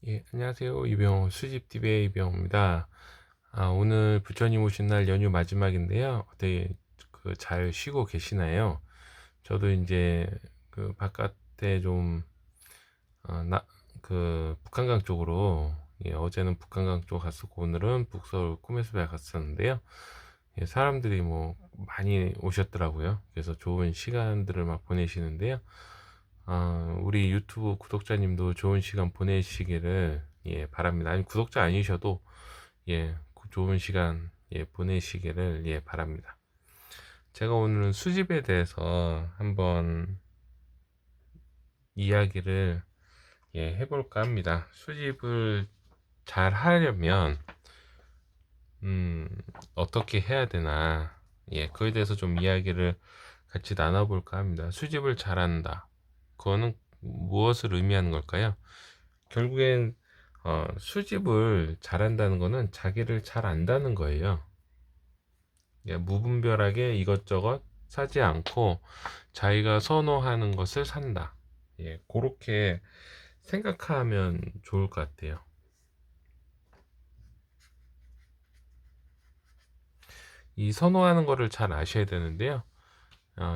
예, 안녕하세요. 이병호 수집TV의 이병호입니다. 오늘 부처님 오신 날 연휴 마지막인데요. 어떻게 잘 쉬고 계시나요? 저도 이제 바깥에 좀 북한강 쪽으로, 예, 어제는 북한강 쪽 갔었고 오늘은 북서울 꿈에서에 갔었는데요. 예, 사람들이 뭐 많이 오셨더라고요. 그래서 좋은 시간들을 막 보내시는데요. 우리 유튜브 구독자님도 좋은 시간 보내시기를, 예, 바랍니다. 아니, 구독자 아니셔도, 예, 좋은 시간, 예, 보내시기를, 예, 바랍니다. 제가 오늘은 수집에 대해서 한번 이야기를, 예, 해볼까 합니다. 수집을 잘 하려면, 음, 어떻게 해야 되나, 예, 그에 대해서 좀 이야기를 같이 나눠볼까 합니다. 수집을 잘한다. 그거는 무엇을 의미하는 걸까요? 결국엔 수집을 잘한다는 거는 자기를 잘 안다는 거예요. 예, 무분별하게 이것저것 사지 않고 자기가 선호하는 것을 산다. 예, 그렇게 생각하면 좋을 것 같아요. 이 선호하는 거를 잘 아셔야 되는데요.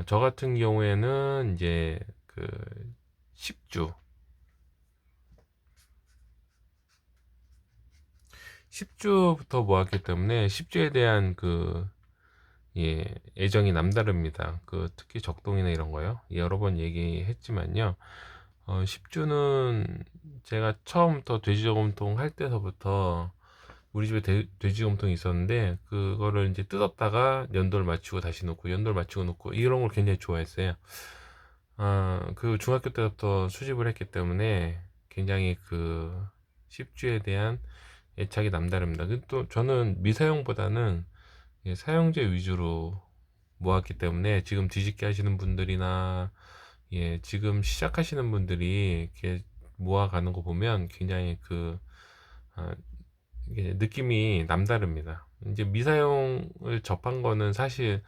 저 같은 경우에는 이제 그 10주, 10주부터 모았기 때문에 10주에 대한 예, 애정이 남다릅니다. 특히 적동이나 이런 거요. 여러 번 얘기했지만요. 10주는 제가 처음부터 돼지저금통 할 때서부터 우리 집에 돼지저금통이 있었는데, 그거를 이제 뜯었다가 연도를 맞추고 다시 놓고, 연도를 맞추고 놓고, 이런 걸 굉장히 좋아했어요. 중학교 때부터 수집을 했기 때문에 굉장히 10주에 대한 애착이 남다릅니다. 또 저는 미사용보다는, 예, 사용제 위주로 모았기 때문에 지금 뒤집기 하시는 분들이나, 예, 지금 시작하시는 분들이 이렇게 모아가는 거 보면 굉장히 아, 이게 느낌이 남다릅니다. 이제 미사용을 접한 거는 사실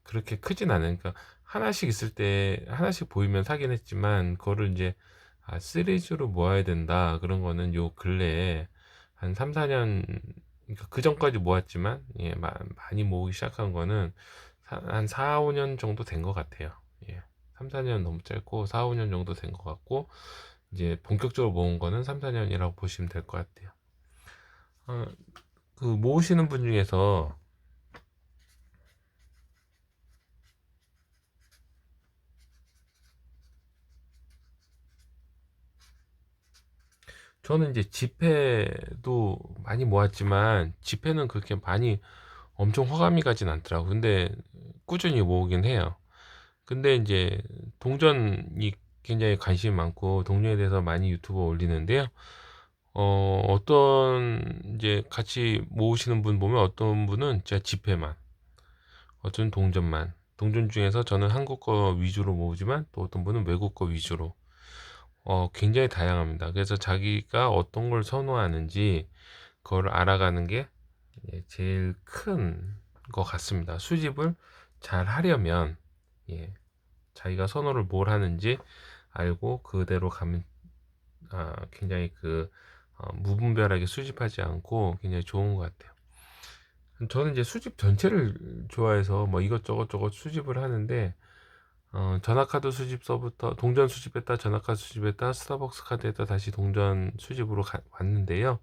그렇게 크진 않으니까, 하나씩 있을 때 하나씩 보이면 사긴 했지만, 그거를 이제 시리즈로 모아야 된다 그런 거는 요 근래에 한 3, 4년, 그러니까 그 전까지 모았지만, 예, 많이 모으기 시작한 거는 한 4, 5년 정도 된 것 같아요. 예. 3, 4년 너무 짧고 4, 5년 정도 된 것 같고, 이제 본격적으로 모은 거는 3, 4년이라고 보시면 될 것 같아요. 어, 모으시는 분 중에서 저는 이제 지폐도 많이 모았지만, 지폐는 그렇게 많이 엄청 호감이 가진 않더라고요. 근데 꾸준히 모으긴 해요. 근데 이제 동전이 굉장히 관심이 많고 동전에 대해서 많이 유튜브 올리는데요. 어떤 이제 같이 모으시는 분 보면 어떤 분은 진짜 지폐만, 어떤 동전만. 동전 중에서 저는 한국 거 위주로 모으지만 또 어떤 분은 외국 거 위주로. 굉장히 다양합니다. 그래서 자기가 어떤 걸 선호하는지 그걸 알아가는 게, 예, 제일 큰 것 같습니다. 수집을 잘 하려면, 예, 자기가 선호를 뭘 하는지 알고 그대로 가면, 굉장히 무분별하게 수집하지 않고 굉장히 좋은 것 같아요. 저는 이제 수집 전체를 좋아해서 뭐 이것저것 저것 수집을 하는데, 전화카드 수집서부터 동전 수집했다, 전화카드 수집했다, 스타벅스 카드에다 다시 동전 수집으로 왔는데요.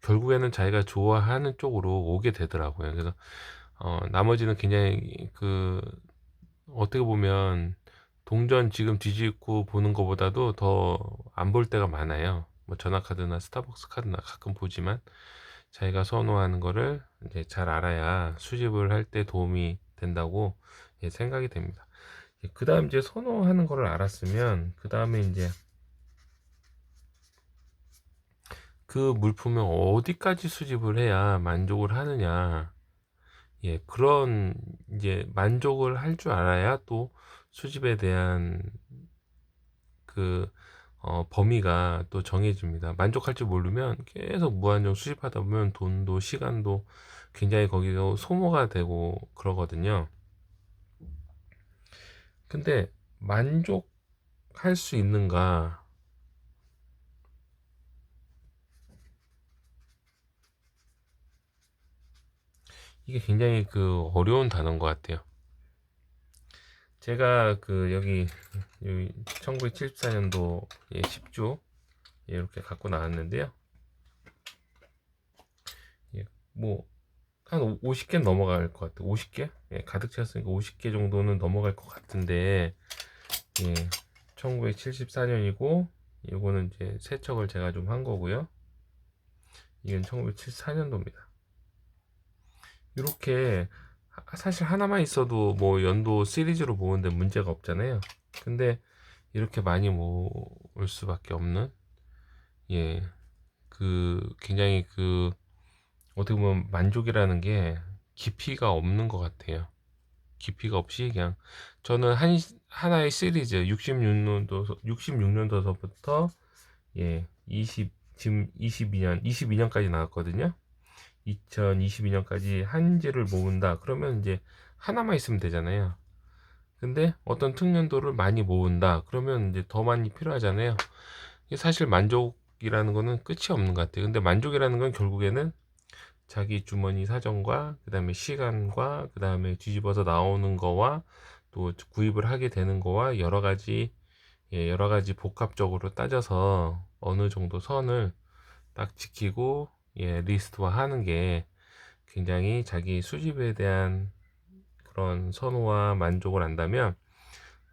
결국에는 자기가 좋아하는 쪽으로 오게 되더라고요. 그래서 나머지는 굉장히 어떻게 보면 동전 지금 뒤집고 보는 것보다도 더 안 볼 때가 많아요. 뭐 전화카드나 스타벅스 카드나 가끔 보지만, 자기가 선호하는 거를 이제 잘 알아야 수집을 할 때 도움이 된다고, 예, 생각이 됩니다. 그 다음 이제 선호하는 거를 알았으면, 그 다음에 이제 그 물품을 어디까지 수집을 해야 만족을 하느냐. 예, 그런 이제 만족을 할 줄 알아야 또 수집에 대한 그 범위가 또 정해집니다. 만족할 줄 모르면 계속 무한정 수집하다 보면 돈도 시간도 굉장히 거기서 소모가 되고 그러거든요. 근데 만족할 수 있는가? 이게 굉장히 그 어려운 단어인 것 같아요. 제가 그 여기 1974년도 10주 이렇게 갖고 나왔는데요. 예, 뭐 한 50개 넘어갈 것 같아요. 50개? 예, 가득 채웠으니까 50개 정도는 넘어갈 것 같은데, 예, 1974년이고 이거는 이제 세척을 제가 좀 한 거고요. 이건 1974년도입니다. 이렇게 사실 하나만 있어도 뭐 연도 시리즈로 모으는데 문제가 없잖아요. 근데 이렇게 많이 모을 수밖에 없는, 예, 굉장히 어떻게 보면 만족이라는 게 깊이가 없는 것 같아요. 깊이가 없이 그냥 저는 하나의 시리즈 66년도서부터 예, 20 지금 22년까지 나왔거든요. 2022년까지 한지를 모은다. 그러면 이제 하나만 있으면 되잖아요. 근데 어떤 특년도를 많이 모은다. 그러면 이제 더 많이 필요하잖아요. 이게 사실 만족이라는 거는 끝이 없는 것 같아요. 근데 만족이라는 건 결국에는 자기 주머니 사정과 그 다음에 시간과 그 다음에 뒤집어서 나오는 거와 또 구입을 하게 되는 거와 여러 가지 복합적으로 따져서 어느 정도 선을 딱 지키고 리스트화 하는 게 굉장히 자기 수집에 대한 그런 선호와 만족을 안다면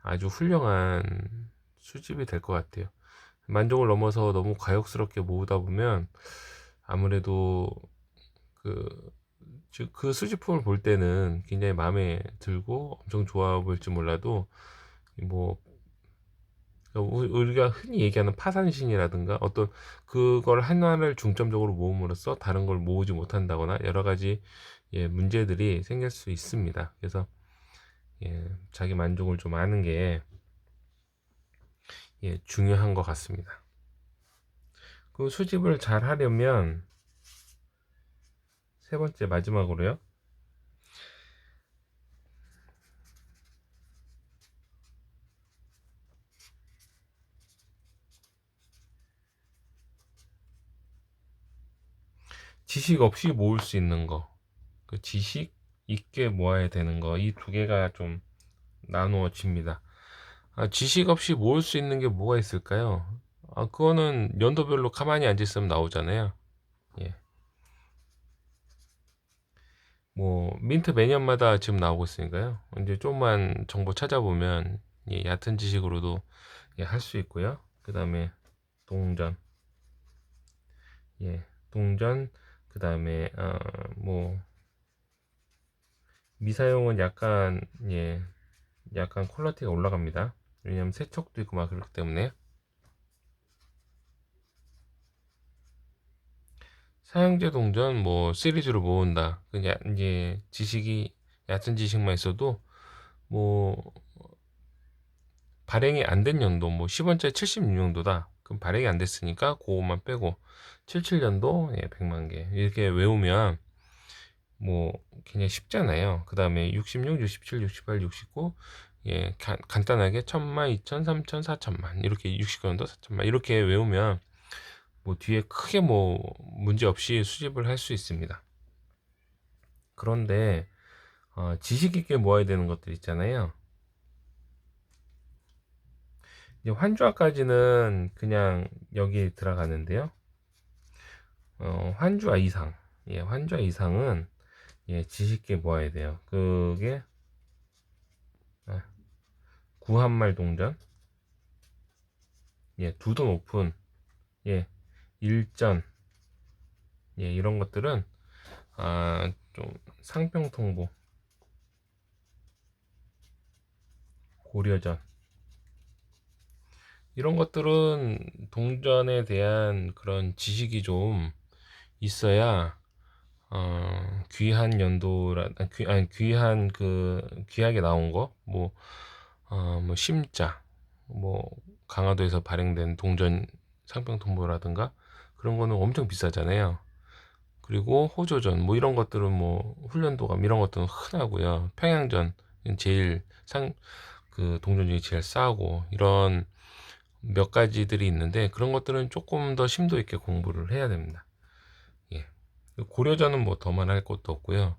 아주 훌륭한 수집이 될 것 같아요. 만족을 넘어서 너무 과욕스럽게 모으다 보면 아무래도 그, 그 수집품을 볼 때는 굉장히 마음에 들고 엄청 좋아 보일지 몰라도 뭐 우리가 흔히 얘기하는 파산신이라든가 어떤 그걸 하나를 중점적으로 모음으로써 다른 걸 모으지 못한다거나 여러 가지 문제들이 생길 수 있습니다. 그래서 자기 만족을 좀 아는 게 중요한 것 같습니다. 그 수집을 잘 하려면 세 번째 마지막으로요. 지식 없이 모을 수 있는 거, 그 지식 있게 모아야 되는 거, 이 두 개가 좀 나누어집니다. 지식 없이 모을 수 있는 게 뭐가 있을까요? 그거는 연도별로 가만히 앉아 있으면 나오잖아요. 예. 뭐 민트 매년마다 지금 나오고 있으니까요. 이제 좀만 정보 찾아보면 얕은 지식으로도 할 수 있고요. 그 다음에 동전, 동전, 그 다음에 뭐 미사용은 약간 퀄리티가 올라갑니다. 왜냐면 세척도 있고 막 그렇기 때문에. 사형제 동전 뭐 시리즈로 모은다. 그냥 이제 지식이 얕은 지식만 있어도 뭐 발행이 안 된 연도 뭐 10원짜리 76년도다. 그럼 발행이 안 됐으니까 그것만 빼고 77년도 100만 개 이렇게 외우면 뭐 그냥 쉽잖아요. 그 다음에 66, 67, 68, 69 간단하게 1000만, 2000, 3000, 4000만 이렇게 60년도 4000만 이렇게 외우면 뭐 뒤에 크게 뭐 문제 없이 수집을 할 수 있습니다. 그런데 지식 있게 모아야 되는 것들 있잖아요. 이제 환주화까지는 그냥 여기 들어가는데요. 환주화 이상, 환주화 이상은 지식 있게 모아야 돼요. 그게 구한말 동전, 두돈 오픈, 일전, 이런 것들은 좀 상평 통보, 고려전 이런 것들은 동전에 대한 그런 지식이 좀 있어야 귀한 연도라 아니 귀한 귀하게 나온 뭐 심자 뭐 강화도에서 발행된 동전 상평 통보라든가 그런 거는 엄청 비싸잖아요. 그리고 호조전 뭐 이런 것들은 뭐 훈련도감 이런 것들은 흔하고요. 평양전 제일 동전 중에 제일 싸고 이런 몇 가지들이 있는데 그런 것들은 조금 더 심도 있게 공부를 해야 됩니다. 예. 고려전은 뭐 더만 할 것도 없고요.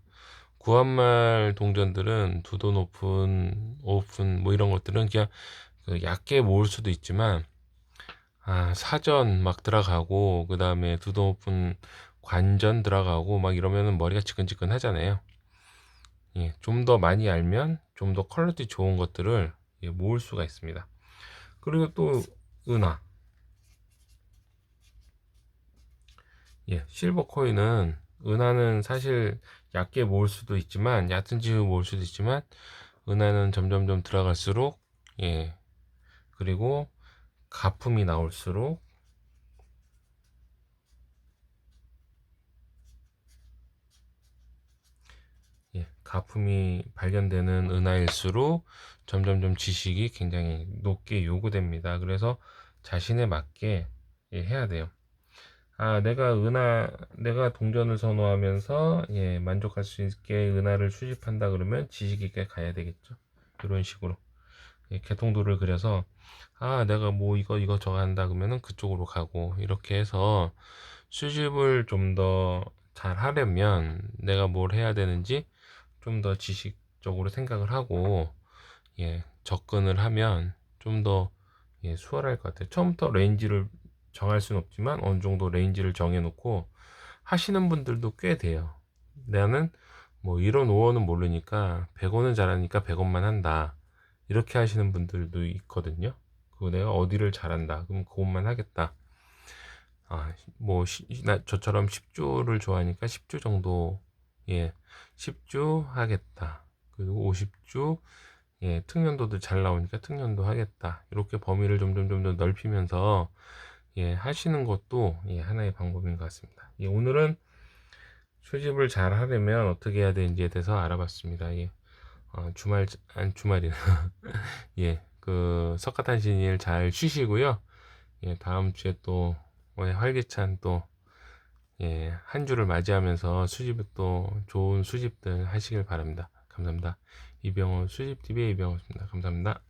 구한말 동전들은 두돈 오픈 뭐 이런 것들은 그냥 그 얕게 모을 수도 있지만 사전 막 들어가고 그 다음에 두돈 오픈 관전 들어가고 막 이러면은 머리가 지끈지끈 하잖아요. 예, 좀 더 많이 알면 좀 더 퀄리티 좋은 것들을 모을 수가 있습니다. 그리고 또 은하, 실버 코인은 은하는 사실 얕게 모을 수도 있지만 얕은 지을 모을 수도 있지만 은하는 점점점 들어갈수록 그리고 가품이 나올수록 가품이 발견되는 은하일수록 점점점 지식이 굉장히 높게 요구됩니다. 그래서 자신에 맞게 해야 돼요. 내가 동전을 선호하면서 만족할 수 있게 은하를 수집한다 그러면 지식 있게 가야 되겠죠. 이런 식으로 개통도를 그려서 내가 뭐 이거 저거 한다 그러면은 그쪽으로 가고 이렇게 해서 수집을 좀 더 잘 하려면 내가 뭘 해야 되는지 좀 더 지식적으로 생각을 하고 접근을 하면 좀 더 수월할 것 같아요. 처음부터 레인지를 정할 수는 없지만 어느 정도 레인지를 정해 놓고 하시는 분들도 꽤 돼요. 나는 뭐 1원 5원은 모르니까 100원은 잘하니까 100원만 한다, 이렇게 하시는 분들도 있거든요. 그거 내가 어디를 잘한다 그럼 그것만 하겠다. 저처럼 10주를 좋아하니까 10주 정도 10주 하겠다. 그리고 50주 특년도도 잘 나오니까 특년도 하겠다. 이렇게 범위를 점점 넓히면서 하시는 것도 하나의 방법인 것 같습니다. 오늘은 수집을 잘 하려면 어떻게 해야 되는지에 대해서 알아봤습니다. 주말이나 그 석가탄신일 잘 쉬시고요. 다음 주에 또 활기찬 또 한 주를 맞이하면서 또 좋은 수집들 하시길 바랍니다. 감사합니다. 이병호 수집TV의 이병호입니다. 감사합니다.